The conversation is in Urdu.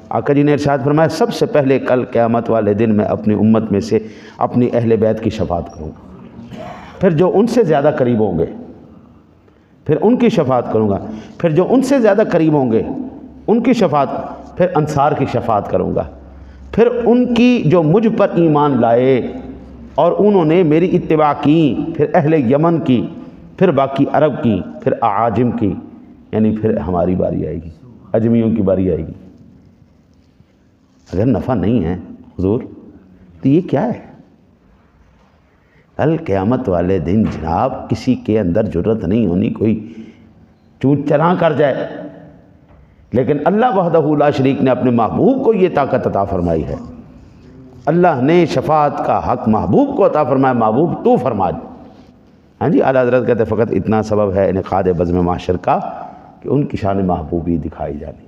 آقا جی نے ارشاد فرمایا سب سے پہلے کل قیامت والے دن میں اپنی امت میں سے اپنی اہل بیت کی شفاعت کروں گا، پھر جو ان سے زیادہ قریب ہوں گے پھر ان کی شفاعت کروں گا، پھر جو ان سے زیادہ قریب ہوں گے ان کی شفاعت، پھر انصار کی شفاعت کروں گا، پھر ان کی جو مجھ پر ایمان لائے اور انہوں نے میری اتباع کی، پھر اہل یمن کی، پھر باقی عرب کی، پھر اعاجم کی، یعنی پھر ہماری باری آئے گی، اجمیوں کی باری آئے گی۔ اگر نفع نہیں ہے حضور تو یہ کیا ہے؟ کل قیامت والے دن جناب کسی کے اندر جرت نہیں ہونی کوئی چون چراں کر جائے، لیکن اللہ وحدہ لا شریک نے اپنے محبوب کو یہ طاقت عطا فرمائی ہے۔ اللہ نے شفاعت کا حق محبوب کو عطا فرمایا، محبوب تو فرما دے۔ ہاں جی، اعلیٰ حضرت کہتے فقط اتنا سبب ہے انعقاد بزم محشر کا کہ ان کی شان محبوبی دکھائی جانی۔